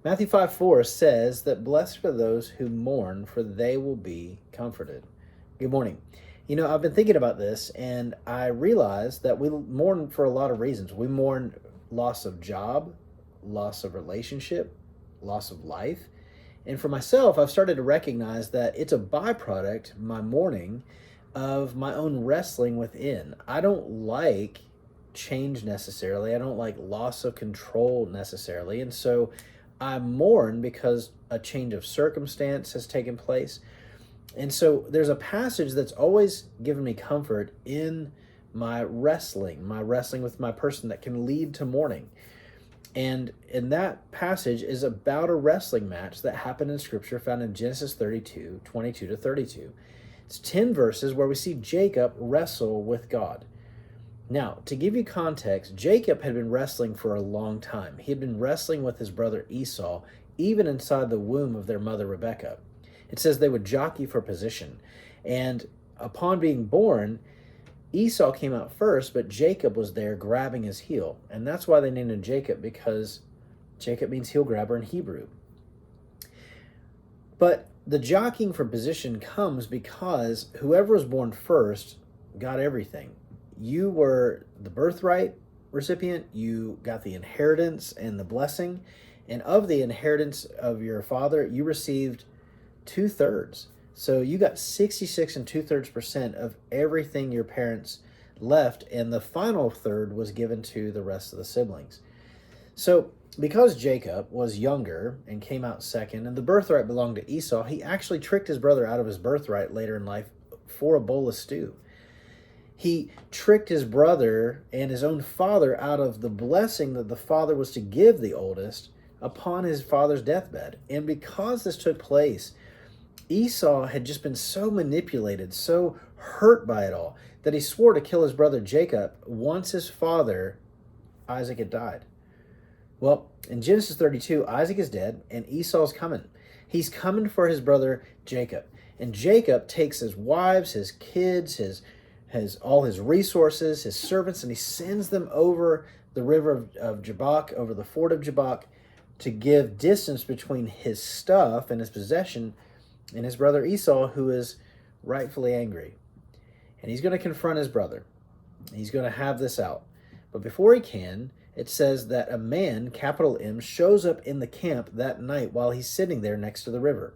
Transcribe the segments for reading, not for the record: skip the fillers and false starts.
Matthew 5:4 says that blessed are those who mourn, for they will be comforted. Good morning. I've been thinking about this, and I realized that we mourn for a lot of reasons. We mourn loss of job, loss of relationship, loss of life. And for myself, I've started to recognize that it's a byproduct, my mourning, of my own wrestling within. I don't like change necessarily. I don't like loss of control necessarily. And so I mourn because a change of circumstance has taken place. And so there's a passage that's always given me comfort in my wrestling with my person that can lead to mourning. And in that passage is about a wrestling match that happened in Scripture found in Genesis 32, 22 to 32. It's 10 verses where we see Jacob wrestle with God. Now, to give you context, Jacob had been wrestling for a long time. He had been wrestling with his brother Esau, even inside the womb of their mother Rebekah. It says they would jockey for position. And upon being born, Esau came out first, but Jacob was there grabbing his heel. And that's why they named him Jacob, because Jacob means heel grabber in Hebrew. But the jockeying for position comes because whoever was born first got everything. You were the birthright recipient, you got the inheritance and the blessing, and of the inheritance of your father, you received 2/3. So you got 66 and 2/3% of everything your parents left, and the final third was given to the rest of the siblings. So because Jacob was younger and came out second, and the birthright belonged to Esau, he actually tricked his brother out of his birthright later in life for a bowl of stew. He tricked his brother and his own father out of the blessing that the father was to give the oldest upon his father's deathbed. And because this took place, Esau had just been so manipulated, so hurt by it all, that he swore to kill his brother Jacob once his father, Isaac, had died. Well, in Genesis 32, Isaac is dead and Esau's coming. He's coming for his brother Jacob. And Jacob takes his wives, his kids, his all his resources, his servants, and he sends them over the river of Jabbok, over the ford of Jabbok, to give distance between his stuff and his possession and his brother Esau, who is rightfully angry. And he's going to confront his brother. He's going to have this out. But before he can, it says that a man, capital M, shows up in the camp that night while he's sitting there next to the river.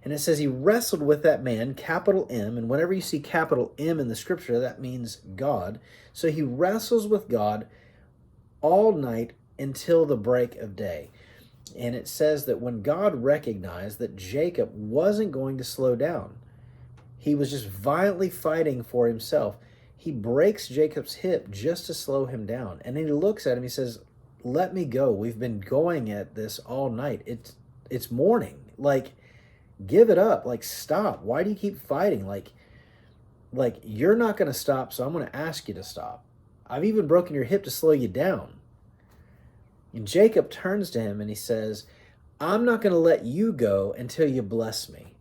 And it says he wrestled with that man, capital M, and whenever you see capital M in the Scripture, that means God. So he wrestles with God all night until the break of day. And it says that when God recognized that Jacob wasn't going to slow down, he was just violently fighting for himself, he breaks Jacob's hip just to slow him down. And then he looks at him, he says, "Let me go. We've been going at this all night. It's morning. Give it up. Stop. Why do you keep fighting? You're not going to stop, so I'm going to ask you to stop. I've even broken your hip to slow you down." And Jacob turns to him and he says, "I'm not going to let you go until you bless me."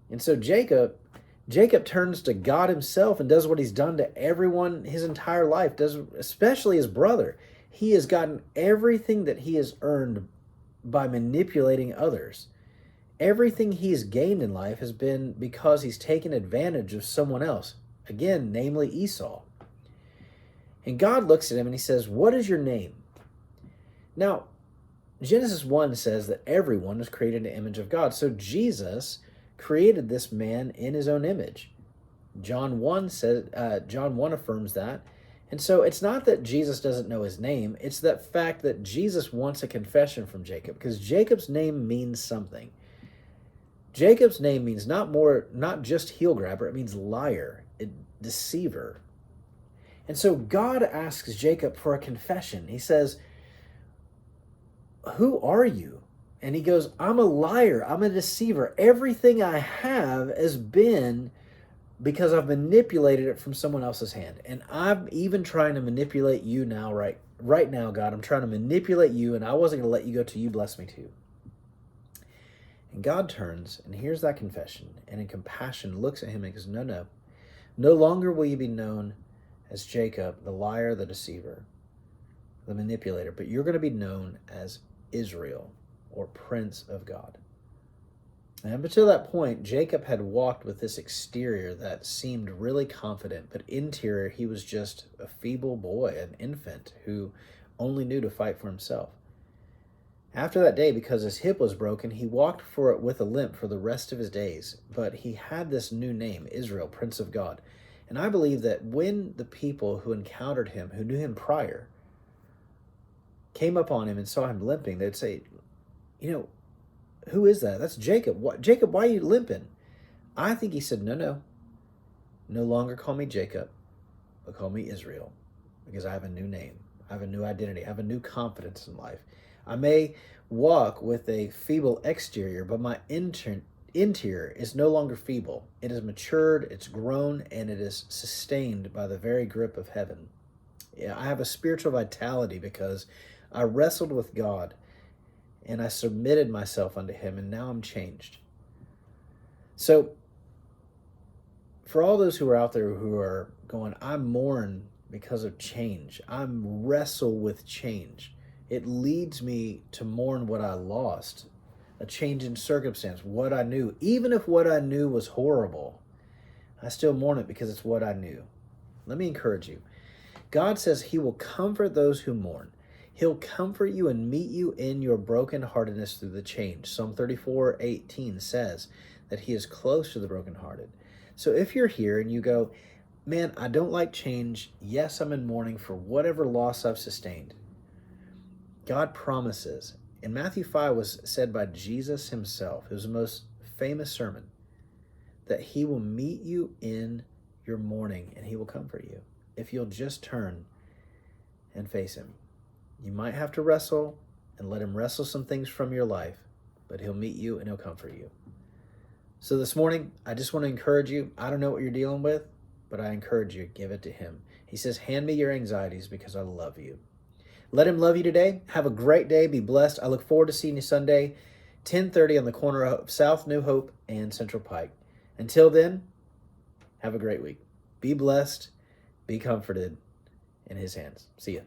And so Jacob turns to God himself and does what he's done to everyone his entire life, especially his brother. He has gotten everything that he has earned by manipulating others. Everything he's gained in life has been because he's taken advantage of someone else. Again, namely Esau. And God looks at him and he says, "What is your name?" Now, Genesis 1 says that everyone was created in the image of God. So Jesus created this man in his own image. John 1 affirms that. And so it's not that Jesus doesn't know his name, it's that fact that Jesus wants a confession from Jacob, because Jacob's name means something. Jacob's name means not just heel grabber, it means liar, deceiver. And so God asks Jacob for a confession. He says, "Who are you?" And he goes, "I'm a liar. I'm a deceiver. Everything I have has been because I've manipulated it from someone else's hand. And I'm even trying to manipulate you now, right now, God. I'm trying to manipulate you, and I wasn't going to let you go till you bless me too." And God turns and hears that confession, and in compassion looks at him and goes, No. No longer will you be known as Jacob, the liar, the deceiver, the manipulator, but you're going to be known as Israel, or Prince of God. And up until that point, Jacob had walked with this exterior that seemed really confident, but interior, he was just a feeble boy, an infant who only knew to fight for himself. After that day, because his hip was broken, he walked for it with a limp for the rest of his days, but he had this new name, Israel, Prince of God. And I believe that when the people who encountered him, who knew him prior, came up on him and saw him limping, they'd say, who is that? That's Jacob. Jacob, why are you limping? I think he said, no longer call me Jacob, but call me Israel, because I have a new name. I have a new identity. I have a new confidence in life. I may walk with a feeble exterior, but my interior is no longer feeble. It is matured, it's grown, and it is sustained by the very grip of heaven. Yeah, I have a spiritual vitality because I wrestled with God and I submitted myself unto him, and now I'm changed. So for all those who are out there who are going, I mourn because of change, I wrestle with change, it leads me to mourn what I lost, a change in circumstance, what I knew. Even if what I knew was horrible, I still mourn it because it's what I knew. Let me encourage you. God says he will comfort those who mourn. He'll comfort you and meet you in your brokenheartedness through the change. Psalm 34:18 says that he is close to the brokenhearted. So if you're here and you go, man, I don't like change. Yes, I'm in mourning for whatever loss I've sustained. God promises, and Matthew 5 was said by Jesus himself, it was the most famous sermon, that he will meet you in your mourning and he will comfort you if you'll just turn and face him. You might have to wrestle and let him wrestle some things from your life, but he'll meet you and he'll comfort you. So this morning, I just want to encourage you. I don't know what you're dealing with, but I encourage you, give it to him. He says, hand me your anxieties because I love you. Let him love you today. Have a great day. Be blessed. I look forward to seeing you Sunday, 10:30 on the corner of South New Hope and Central Pike. Until then, have a great week. Be blessed. Be comforted in his hands. See ya.